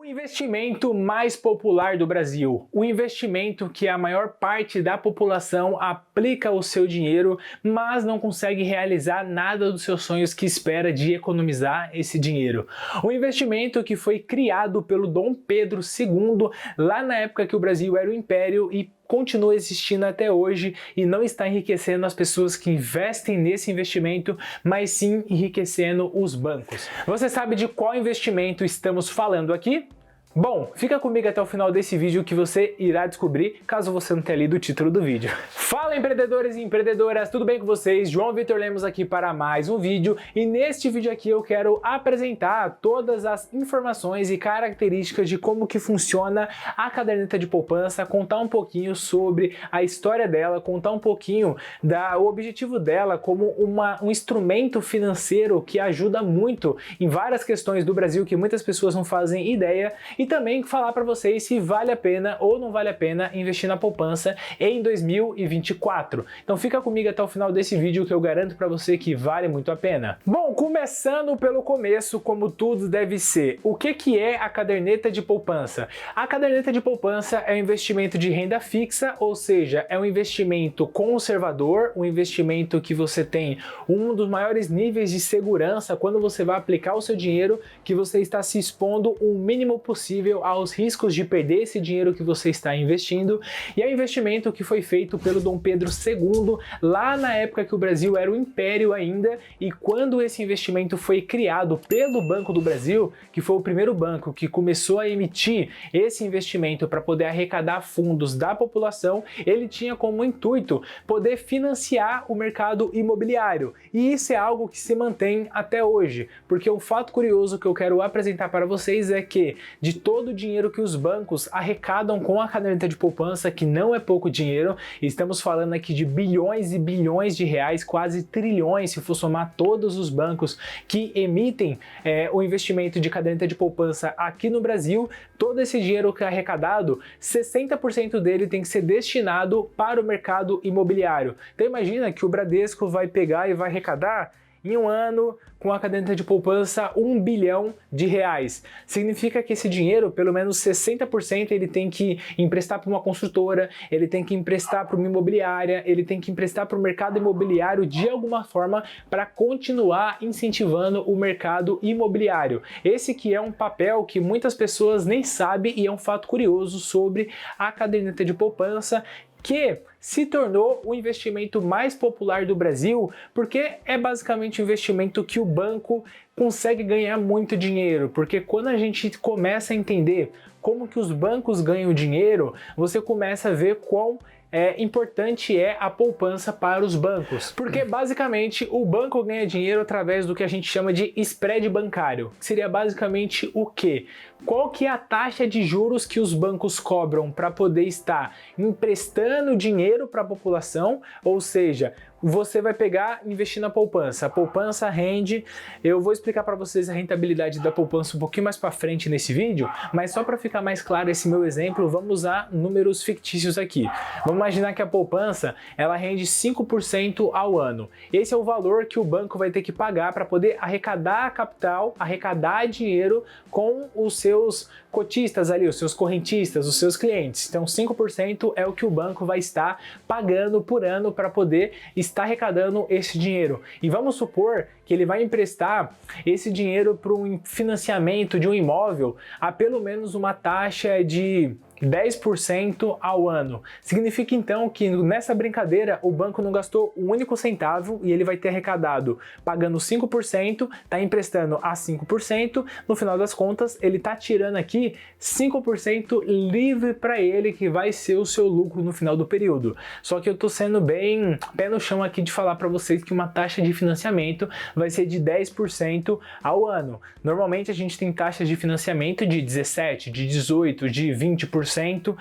Investimento mais popular do Brasil, o investimento que a maior parte da população aplica o seu dinheiro, mas não consegue realizar nada dos seus sonhos que espera de economizar esse dinheiro. O investimento que foi criado pelo Dom Pedro II, lá na época que o Brasil era o Império e continua existindo até hoje e não está enriquecendo as pessoas que investem nesse investimento, mas sim enriquecendo os bancos. Você sabe de qual investimento estamos falando aqui? Bom, fica comigo até o final desse vídeo que você irá descobrir, caso você não tenha lido o título do vídeo. Fala empreendedores e empreendedoras, tudo bem com vocês? João Vitor Lemos aqui para mais um vídeo e neste vídeo aqui eu quero apresentar todas as informações e características de como que funciona a caderneta de poupança, contar um pouquinho sobre a história dela, contar um pouquinho o objetivo dela como um instrumento financeiro que ajuda muito em várias questões do Brasil que muitas pessoas não fazem ideia e também falar para vocês se vale a pena ou não vale a pena investir na poupança em 2024. Então fica comigo até o final desse vídeo que eu garanto para você que vale muito a pena. Bom, começando pelo começo, como tudo deve ser, o que é a caderneta de poupança? A caderneta de poupança é um investimento de renda fixa, ou seja, é um investimento conservador, um investimento que você tem um dos maiores níveis de segurança quando você vai aplicar o seu dinheiro, que você está se expondo o mínimo possível aos riscos de perder esse dinheiro que você está investindo, e é um investimento que foi feito pelo Dom Pedro II lá na época que o Brasil era o Império ainda, e quando esse investimento foi criado pelo Banco do Brasil, que foi o primeiro banco que começou a emitir esse investimento para poder arrecadar fundos da população, ele tinha como intuito poder financiar o mercado imobiliário, e isso é algo que se mantém até hoje, porque um fato curioso que eu quero apresentar para vocês é que de todo o dinheiro que os bancos arrecadam com a caderneta de poupança, que não é pouco dinheiro, estamos falando aqui de bilhões e bilhões de reais, quase trilhões se for somar todos os bancos que emitem o investimento de caderneta de poupança aqui no Brasil, todo esse dinheiro que é arrecadado, 60% dele tem que ser destinado para o mercado imobiliário. Então imagina que o Bradesco vai pegar e vai arrecadar em um ano, com a caderneta de poupança, 1 bilhão de reais. Significa que esse dinheiro, pelo menos 60%, ele tem que emprestar para uma construtora, ele tem que emprestar para uma imobiliária, ele tem que emprestar para o mercado imobiliário de alguma forma para continuar incentivando o mercado imobiliário. Esse que é um papel que muitas pessoas nem sabem e é um fato curioso sobre a caderneta de poupança, que se tornou o investimento mais popular do Brasil, porque é basicamente um investimento que o banco consegue ganhar muito dinheiro, porque quando a gente começa a entender como que os bancos ganham dinheiro, você começa a ver quão importante é a poupança para os bancos, porque basicamente o banco ganha dinheiro através do que a gente chama de spread bancário, que seria basicamente o quê? Qual que é a taxa de juros que os bancos cobram para poder estar emprestando dinheiro para a população, ou seja, você vai pegar e investir na poupança. A poupança rende, eu vou explicar para vocês a rentabilidade da poupança um pouquinho mais para frente nesse vídeo, mas só para ficar mais claro esse meu exemplo, vamos usar números fictícios aqui. Vamos imaginar que a poupança, ela rende 5% ao ano. Esse é o valor que o banco vai ter que pagar para poder arrecadar capital, arrecadar dinheiro com os seus cotistas ali, os seus correntistas, os seus clientes. Então 5% é o que o banco vai estar pagando por ano para poder estar arrecadando esse dinheiro. E vamos supor que ele vai emprestar esse dinheiro para um financiamento de um imóvel a pelo menos uma taxa de 10% ao ano. Significa então que nessa brincadeira o banco não gastou um único centavo e ele vai ter arrecadado pagando 5%, está emprestando a 5%, no final das contas ele está tirando aqui 5% livre para ele, que vai ser o seu lucro no final do período. Só que eu estou sendo bem pé no chão aqui de falar para vocês que uma taxa de financiamento vai ser de 10% ao ano. Normalmente a gente tem taxas de financiamento de 17%, de 18%, de 20%,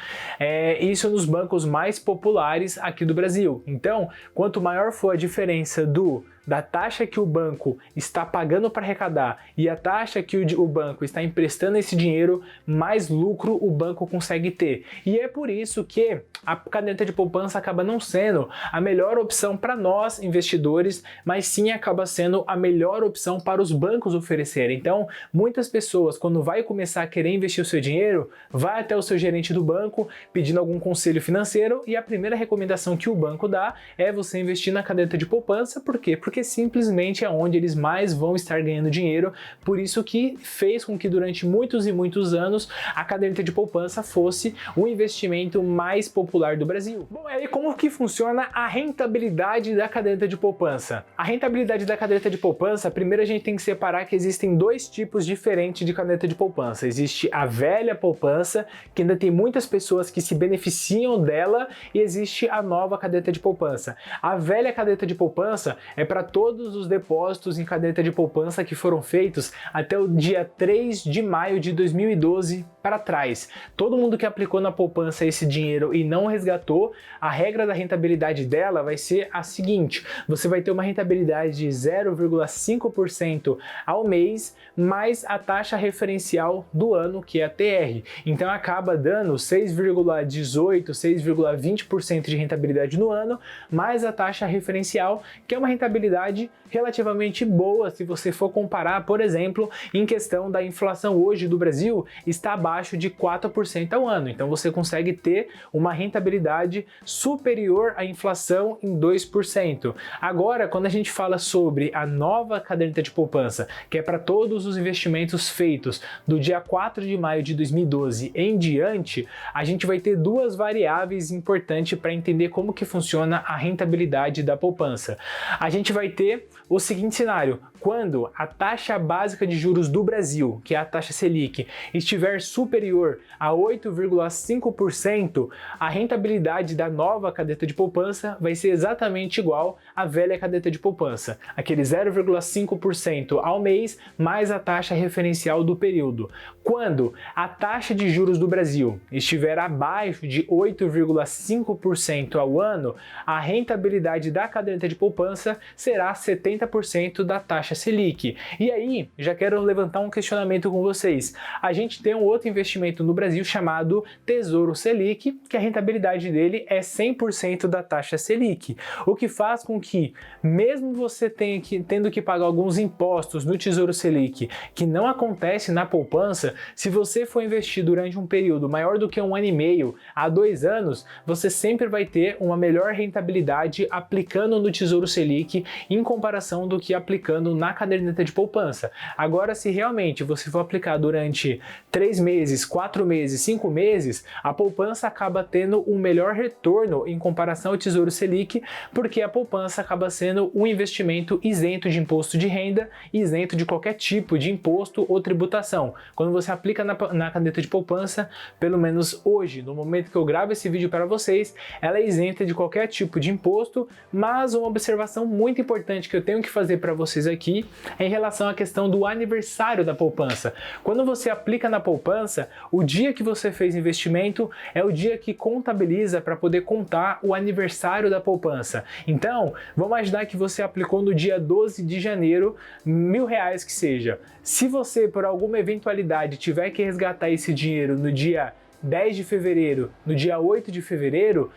isso nos bancos mais populares aqui do Brasil. Então, quanto maior for a diferença do da taxa que o banco está pagando para arrecadar e a taxa que o banco está emprestando esse dinheiro, mais lucro o banco consegue ter. E é por isso que a caderneta de poupança acaba não sendo a melhor opção para nós investidores, mas sim acaba sendo a melhor opção para os bancos oferecerem. Então, muitas pessoas, quando vai começar a querer investir o seu dinheiro, vai até o seu gerente do banco pedindo algum conselho financeiro e a primeira recomendação que o banco dá é você investir na caderneta de poupança. Por quê? Porque simplesmente é onde eles mais vão estar ganhando dinheiro. Por isso que fez com que durante muitos e muitos anos a caderneta de poupança fosse o investimento mais popular do Brasil. Bom, aí como que funciona a rentabilidade da caderneta de poupança? A rentabilidade da caderneta de poupança, primeiro a gente tem que separar que existem dois tipos diferentes de caderneta de poupança. Existe a velha poupança, que ainda tem muitas pessoas que se beneficiam dela, e existe a nova caderneta de poupança. A velha caderneta de poupança é para todos os depósitos em caderneta de poupança que foram feitos até o dia 3 de maio de 2012 para trás. Todo mundo que aplicou na poupança esse dinheiro e não resgatou, a regra da rentabilidade dela vai ser a seguinte: você vai ter uma rentabilidade de 0,5% ao mês, mais a taxa referencial do ano, que é a TR. Então acaba dando 6,18%, 6,20% de rentabilidade no ano, mais a taxa referencial, que é uma rentabilidade relativamente boa se você for comparar, por exemplo, em questão da inflação hoje do Brasil, está abaixo de 4% ao ano. Então você consegue ter uma rentabilidade superior à inflação em 2%. Agora, quando a gente fala sobre a nova caderneta de poupança, que é para todos os investimentos feitos do dia 4 de maio de 2012 em diante, a gente vai ter duas variáveis importantes para entender como que funciona a rentabilidade da poupança. A gente vai ter o seguinte cenário: quando a taxa básica de juros do Brasil, que é a taxa Selic, estiver superior a 8,5%, a rentabilidade da nova caderneta de poupança vai ser exatamente igual à velha caderneta de poupança, aquele 0,5% ao mês mais a taxa referencial do período. Quando a taxa de juros do Brasil estiver abaixo de 8,5% ao ano, a rentabilidade da caderneta de poupança será 70% da taxa Selic. E aí, já quero levantar um questionamento com vocês. A gente tem um outro investimento no Brasil chamado Tesouro Selic, que a rentabilidade dele é 100% da taxa Selic, o que faz com que, mesmo você tendo que pagar alguns impostos no Tesouro Selic, que não acontece na poupança, se você for investir durante um período maior do que 1 ano e meio a 2 anos, você sempre vai ter uma melhor rentabilidade aplicando no Tesouro Selic em comparação do que aplicando na caderneta de poupança. Agora, se realmente você for aplicar durante 3 meses, 4 meses, 5 meses, a poupança acaba tendo um melhor retorno em comparação ao Tesouro Selic, porque a poupança acaba sendo um investimento isento de imposto de renda, isento de qualquer tipo de imposto ou tributação. Quando você aplica na caderneta de poupança, pelo menos hoje, no momento que eu gravo esse vídeo para vocês, ela é isenta de qualquer tipo de imposto, mas uma observação muito importante que eu tenho que fazer para vocês aqui é em relação à questão do aniversário da poupança. Quando você aplica na poupança, o dia que você fez investimento é o dia que contabiliza para poder contar o aniversário da poupança. Então, vamos imaginar que você aplicou no dia 12 de janeiro, R$1.000 que seja. Se você, por alguma eventualidade, tiver que resgatar esse dinheiro no dia 10 de fevereiro, no dia 8 de fevereiro,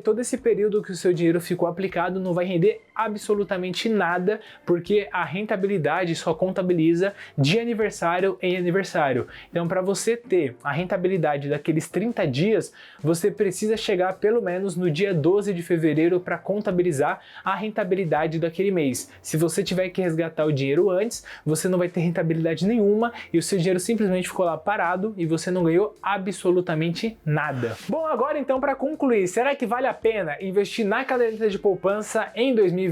todo esse período que o seu dinheiro ficou aplicado não vai render absolutamente nada, porque a rentabilidade só contabiliza de aniversário em aniversário. Então, para você ter a rentabilidade daqueles 30 dias, você precisa chegar pelo menos no dia 12 de fevereiro para contabilizar a rentabilidade daquele mês. Se você tiver que resgatar o dinheiro antes, você não vai ter rentabilidade nenhuma e o seu dinheiro simplesmente ficou lá parado e você não ganhou absolutamente nada. Bom, agora então, para concluir, será que vale a pena investir na caderneta de poupança em 2024?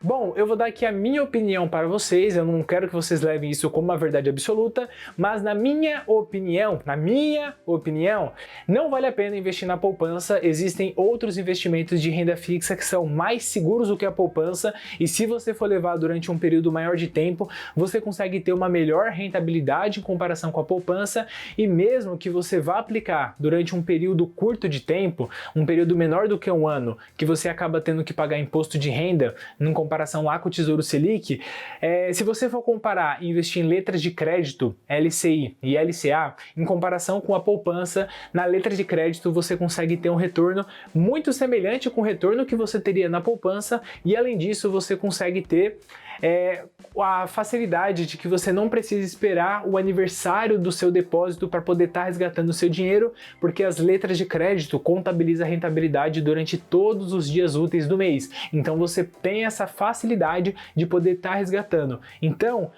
Bom, eu vou dar aqui a minha opinião para vocês, eu não quero que vocês levem isso como uma verdade absoluta, mas na minha opinião, não vale a pena investir na poupança. Existem outros investimentos de renda fixa que são mais seguros do que a poupança, e se você for levar durante um período maior de tempo, você consegue ter uma melhor rentabilidade em comparação com a poupança, e mesmo que você você vai aplicar durante um período curto de tempo, um período menor do que um ano, que você acaba tendo que pagar imposto de renda em comparação lá com o Tesouro Selic, se você for comparar e investir em letras de crédito, LCI e LCA, em comparação com a poupança, na letra de crédito você consegue ter um retorno muito semelhante com o retorno que você teria na poupança, e além disso você consegue ter a facilidade de que você não precisa esperar o aniversário do seu depósito para poder estar resgatando o seu dinheiro, porque as letras de crédito contabilizam a rentabilidade durante todos os dias úteis do mês. Então você tem essa facilidade de poder estar resgatando. Então,